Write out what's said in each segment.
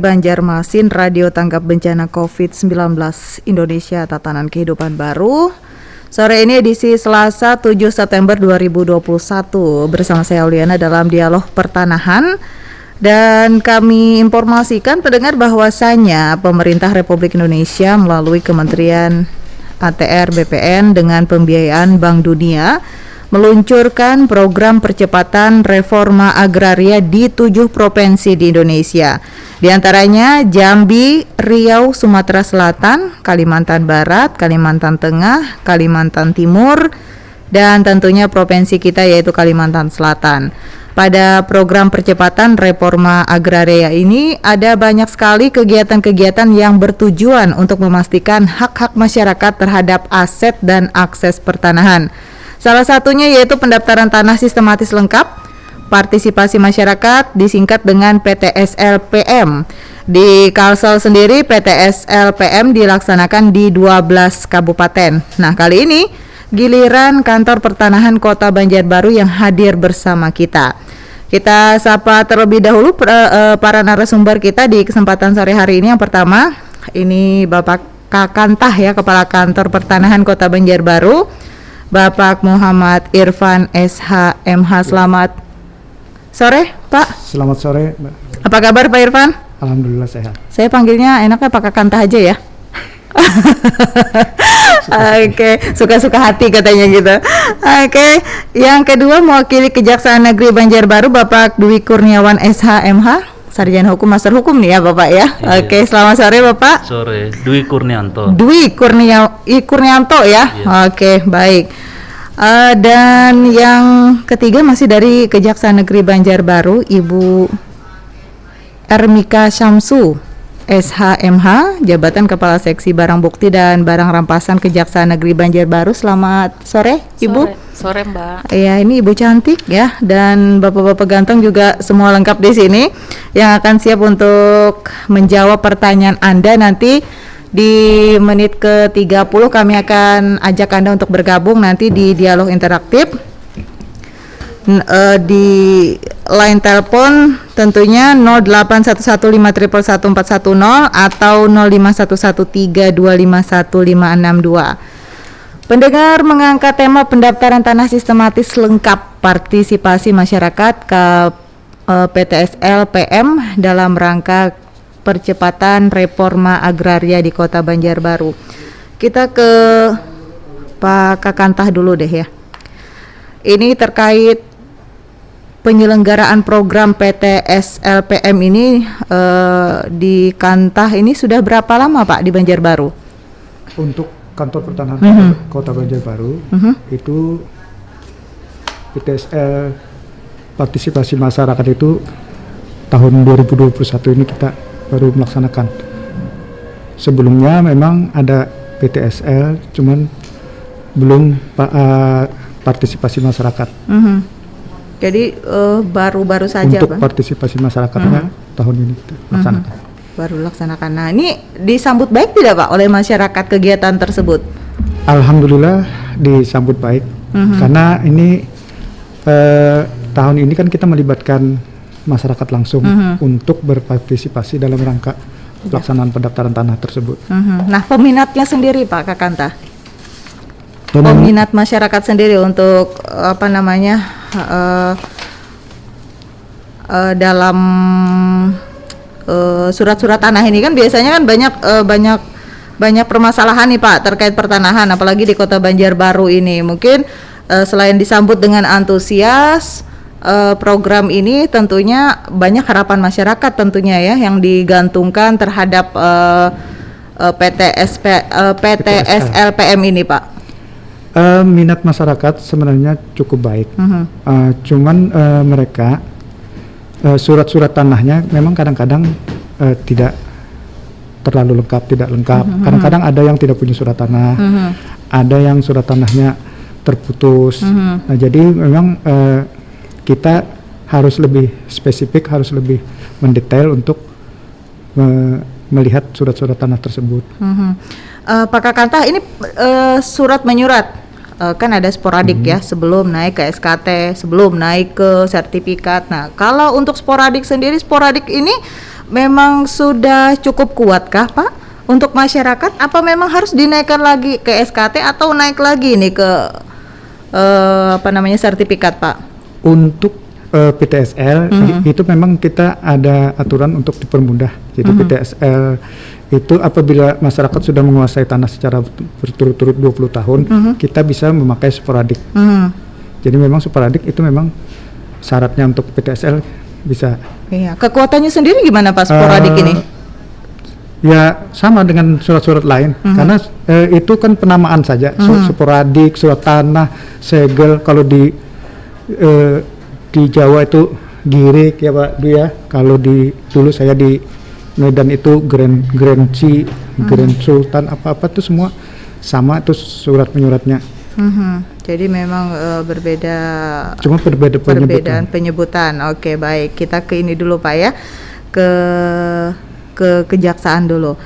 Banjarmasin, Radio Tanggap Bencana COVID-19 Indonesia Tatanan Kehidupan Baru. Sore ini edisi Selasa 7 September 2021 bersama saya Auliana dalam dialog pertanahan. Dan kami informasikan pendengar bahwasanya pemerintah Republik Indonesia melalui Kementerian ATR BPN dengan pembiayaan Bank Dunia meluncurkan program percepatan reforma agraria di 7 provinsi di Indonesia. Di antaranya Jambi, Riau, Sumatera Selatan, Kalimantan Barat, Kalimantan Tengah, Kalimantan Timur, dan tentunya provinsi kita yaitu Kalimantan Selatan. Pada program percepatan reforma agraria ini ada banyak sekali kegiatan-kegiatan yang bertujuan untuk memastikan hak-hak masyarakat terhadap aset dan akses pertanahan. Salah satunya yaitu pendaftaran tanah sistematis lengkap, partisipasi masyarakat disingkat dengan PTSLPM. Di Kalsel sendiri PTSLPM dilaksanakan di 12 kabupaten. Nah, kali ini giliran Kantor Pertanahan Kota Banjarbaru yang hadir bersama kita. Kita sapa terlebih dahulu para narasumber kita di kesempatan sore hari ini. Yang pertama, ini Bapak Kakantah ya, Kepala Kantor Pertanahan Kota Banjarbaru. Bapak Muhammad Irfan SH.MH. Selamat sore, Pak. Selamat sore, Mbak. Apa kabar, Pak Irfan? Alhamdulillah sehat. Saya panggilnya enaknya Pak Kakantah aja ya. Oke, suka-suka hati katanya gitu. Oke, yang kedua mewakili Kejaksaan Negeri Banjarbaru Bapak Dwi Kurniawan SH.MH. Sarjana Hukum, Master Hukum nih ya Bapak ya. Iya. Oke, selamat sore Bapak. Sore, Dwi Kurnianto. Dwi Kurnianto ya. Iya. Oke, baik. Dan yang ketiga masih dari Kejaksaan Negeri Banjarbaru, Ibu Ermika Syamsu SH.MH, Jabatan Kepala Seksi Barang Bukti dan Barang Rampasan Kejaksaan Negeri Banjarbaru. Selamat sore, Ibu. Sore Mbak. Ya, ini Ibu cantik ya, dan Bapak-bapak ganteng juga semua lengkap di sini yang akan siap untuk menjawab pertanyaan Anda nanti di menit ke-30. Kami akan ajak Anda untuk bergabung nanti di dialog interaktif. Di line telepon tentunya 081151111410 atau 051132515662. Pendengar mengangkat tema pendaftaran tanah sistematis lengkap partisipasi masyarakat ke PTSLPM dalam rangka percepatan reforma agraria di Kota Banjarbaru. Kita ke Pak Kakantah dulu deh ya. Ini terkait penyelenggaraan program PTSLPM ini di Kantah ini sudah berapa lama Pak di Banjarbaru? Untuk Kantor Pertanahan Kota Banjarbaru itu PTSL partisipasi masyarakat itu tahun 2021 ini kita baru melaksanakan. Sebelumnya memang ada PTSL, cuman belum partisipasi masyarakat. Jadi baru-baru saja untuk Pak? Partisipasi masyarakatnya tahun ini kita laksanakan. Baru laksanakan. Nah, ini disambut baik tidak Pak oleh masyarakat kegiatan tersebut? Alhamdulillah disambut baik, karena ini tahun ini kan kita melibatkan masyarakat langsung untuk berpartisipasi dalam rangka pelaksanaan pendaftaran tanah tersebut. Nah, peminatnya sendiri Pak Kakantah? Peminat masyarakat sendiri untuk dalam surat-surat tanah ini kan biasanya kan banyak permasalahan nih Pak terkait pertanahan, apalagi di Kota Banjarbaru ini. Mungkin selain disambut dengan antusias, program ini tentunya banyak harapan masyarakat tentunya ya yang digantungkan terhadap PTSLPM ini Pak. Minat masyarakat sebenarnya cukup baik, cuman mereka surat-surat tanahnya memang kadang-kadang tidak terlalu lengkap, tidak lengkap. Kadang-kadang ada yang tidak punya surat tanah, ada yang surat tanahnya terputus. Nah, jadi memang kita harus lebih spesifik, harus lebih mendetail untuk melihat surat-surat tanah tersebut. Pak Kakantah, ini surat menyurat kan ada sporadik ya, sebelum naik ke SKT, sebelum naik ke sertifikat. Nah, kalau untuk sporadik sendiri, sporadik ini memang sudah cukup kuatkah Pak untuk masyarakat? Apa memang harus dinaikkan lagi ke SKT atau naik lagi nih ke sertifikat Pak? Untuk PTSL itu memang kita ada aturan untuk dipermudah. Jadi PTSL itu apabila masyarakat sudah menguasai tanah secara berturut-turut 20 tahun, kita bisa memakai sporadik. Jadi memang sporadik itu memang syaratnya untuk PTSL bisa. Iya. Kekuatannya sendiri gimana Pak sporadik ini? Ya sama dengan surat-surat lain, karena itu kan penamaan saja. Sporadik, surat tanah, segel. Kalau di Jawa itu girik ya Pak Dwi ya. Kalau dulu saya di Medan itu Grand C, Grand Sultan apa-apa itu semua sama itu surat menyuratnya. Jadi memang berbeda. Cuma perbedaan penyebutan. Oke, baik. Kita ke ini dulu Pak ya. Ke kejaksaan dulu.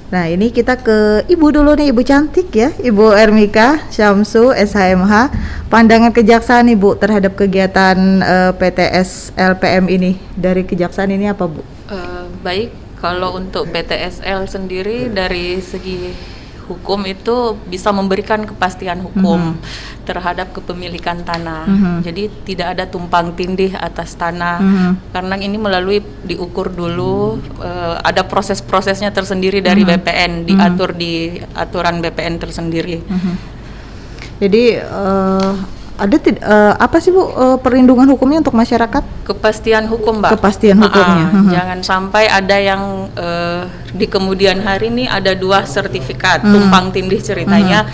Nah, ini kita ke Ibu dulu nih, Ibu cantik ya, Ibu Ermika Syamsu, SHMH. Pandangan kejaksaan Ibu terhadap kegiatan PTS LPM ini dari kejaksaan ini apa Bu? Baik, kalau untuk PTSL sendiri dari segi hukum itu bisa memberikan kepastian hukum terhadap kepemilikan tanah. Jadi tidak ada tumpang tindih atas tanah karena ini melalui diukur dulu, ada proses-prosesnya tersendiri dari BPN, diatur di aturan BPN tersendiri. Jadi ada apa sih Bu perlindungan hukumnya untuk masyarakat? Kepastian hukum Mbak. Kepastian hukumnya. Jangan sampai ada yang di kemudian hari ini ada 2 sertifikat tumpang tindih ceritanya.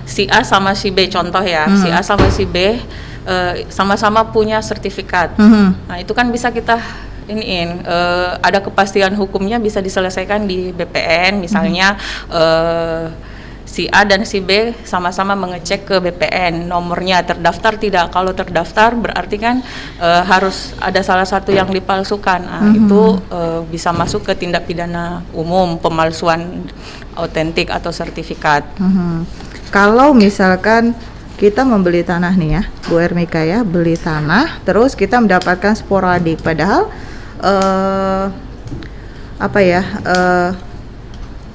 Si A sama si B contoh ya. Si A sama si B sama-sama punya sertifikat. Nah itu kan bisa kita iniin ada kepastian hukumnya bisa diselesaikan di BPN misalnya. Si A dan si B sama-sama mengecek ke BPN nomornya terdaftar tidak. Kalau terdaftar berarti kan harus ada salah satu yang dipalsukan. Itu bisa masuk ke tindak pidana umum pemalsuan autentik atau sertifikat. Kalau misalkan kita membeli tanah nih ya, Bu Ermika ya, beli tanah terus kita mendapatkan sporadik padahal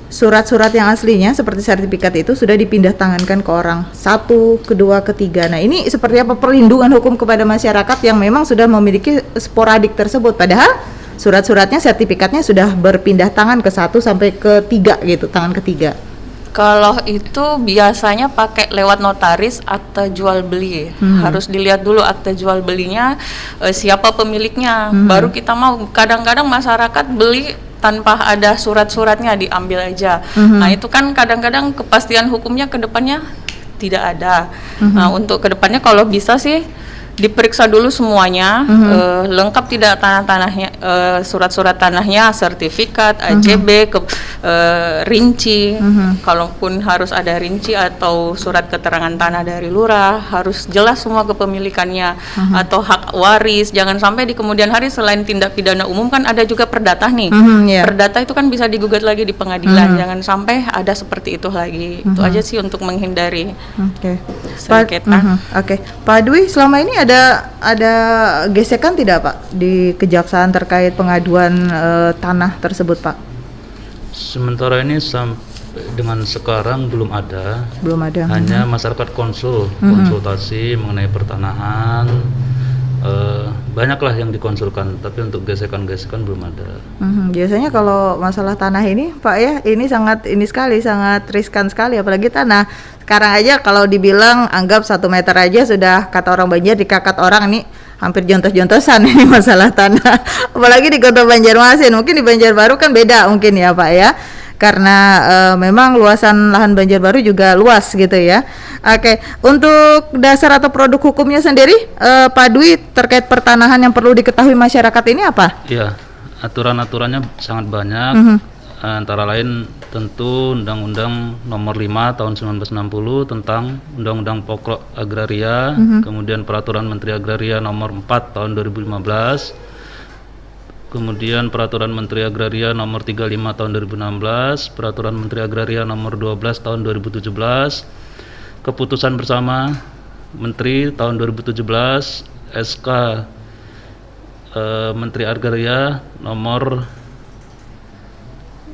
surat-surat yang aslinya seperti sertifikat itu sudah dipindah tangankan ke orang satu, kedua, ketiga. Nah ini seperti apa perlindungan hukum kepada masyarakat yang memang sudah memiliki sporadik tersebut padahal surat-suratnya, sertifikatnya sudah berpindah tangan ke 1 sampai ke 3 gitu, tangan ketiga. Kalau itu biasanya pakai lewat notaris akta jual beli. Harus dilihat dulu akta jual belinya, siapa pemiliknya. Baru kita mau. Kadang-kadang masyarakat beli tanpa ada surat-suratnya diambil aja. Nah itu kan kadang-kadang kepastian hukumnya ke depannya tidak ada. Nah untuk ke depannya kalau bisa sih diperiksa dulu semuanya, lengkap tidak tanah-tanahnya, surat-surat tanahnya, sertifikat, AJB, rinci. Kalaupun harus ada rinci atau surat keterangan tanah dari lurah, harus jelas semua kepemilikannya atau hak waris. Jangan sampai di kemudian hari selain tindak pidana umum kan ada juga perdata nih. Perdata itu kan bisa digugat lagi di pengadilan. Jangan sampai ada seperti itu lagi. Itu aja sih untuk menghindari sengketa. Pak Dwi, selama ini ada gesekan tidak Pak di kejaksaan terkait pengaduan tanah tersebut Pak? Sementara ini sampai dengan sekarang belum ada. Hanya masyarakat konsultasi mengenai pertanahan. Banyaklah yang dikonsulkan, tapi untuk gesekan-gesekan belum ada. Biasanya kalau masalah tanah ini Pak ya, ini sangat riskan sekali, apalagi tanah. Sekarang aja kalau dibilang anggap 1 meter aja sudah kata orang Banjar dikakat orang, ini hampir jontos-jontosan ini masalah tanah. Apalagi di Kota Banjarmasin, mungkin di Banjarbaru kan beda mungkin ya Pak ya. Karena memang luasan lahan Banjarbaru juga luas gitu ya. Oke, untuk dasar atau produk hukumnya sendiri Pak Dwi terkait pertanahan yang perlu diketahui masyarakat ini apa? Iya, aturan-aturannya sangat banyak. Antara lain tentu Undang-Undang Nomor 5 Tahun 1960 tentang Undang-Undang Pokok Agraria, kemudian Peraturan Menteri Agraria Nomor 4 Tahun 2015, kemudian Peraturan Menteri Agraria Nomor 35 Tahun 2016, Peraturan Menteri Agraria Nomor 12 Tahun 2017, Keputusan Bersama Menteri Tahun 2017, SK Menteri Agraria Nomor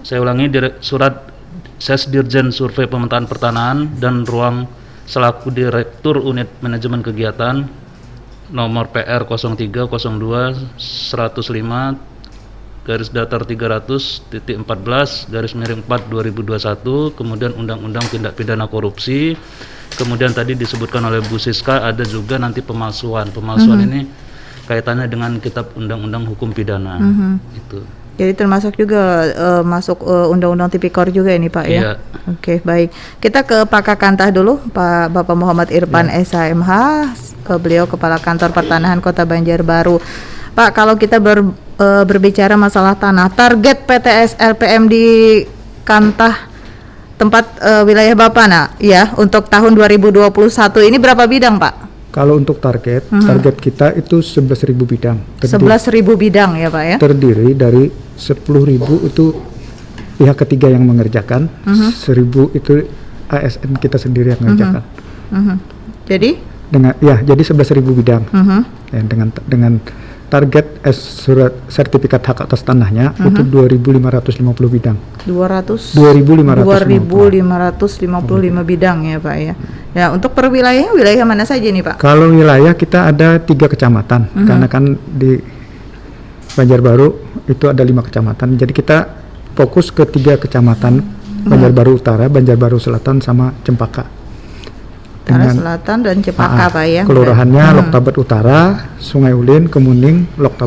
Saya ulangi, surat Sesdirjen Survei Pemetaan Pertanahan dan Ruang selaku Direktur Unit Manajemen Kegiatan nomor PR 0302 105 garis datar 300.14 garis miring 4 2021, kemudian Undang-Undang Tindak Pidana Korupsi, kemudian tadi disebutkan oleh Bu Siska ada juga nanti pemalsuan ini kaitannya dengan Kitab Undang-Undang Hukum Pidana. Itu. Jadi termasuk juga masuk Undang-Undang Tipikor juga ini Pak ya? Iya. Oke, baik. Kita ke Pak Kakantah dulu, Pak Bapak Muhammad Irfan SHMH, beliau Kepala Kantor Pertanahan Kota Banjarbaru. Pak, kalau kita berbicara masalah tanah, target PTS LPM di Kantah tempat wilayah Bapak ya untuk tahun 2021 ini berapa bidang Pak? Kalau untuk target kita itu 11.000 bidang. 11.000 bidang ya Pak ya? Terdiri dari 10.000 itu pihak ketiga yang mengerjakan, 1.000 itu ASN kita sendiri yang mengerjakan. Jadi? Jadi 11.000 bidang. Ya, dengan target surat sertifikat hak atas tanahnya itu 2.550 bidang. 2.555 bidang ya Pak ya. Ya, untuk per wilayah mana saja nih Pak? Kalau wilayah kita ada 3 kecamatan, karena kan di Banjarbaru itu ada 5 kecamatan. Jadi kita fokus ke 3 kecamatan, Banjarbaru Utara, Banjarbaru Selatan, sama Cempaka. Selatan dan Cempaka Pak ya. Kelurahannya Loktabat Utara, Sungai Ulin, Kemuning, Loktabat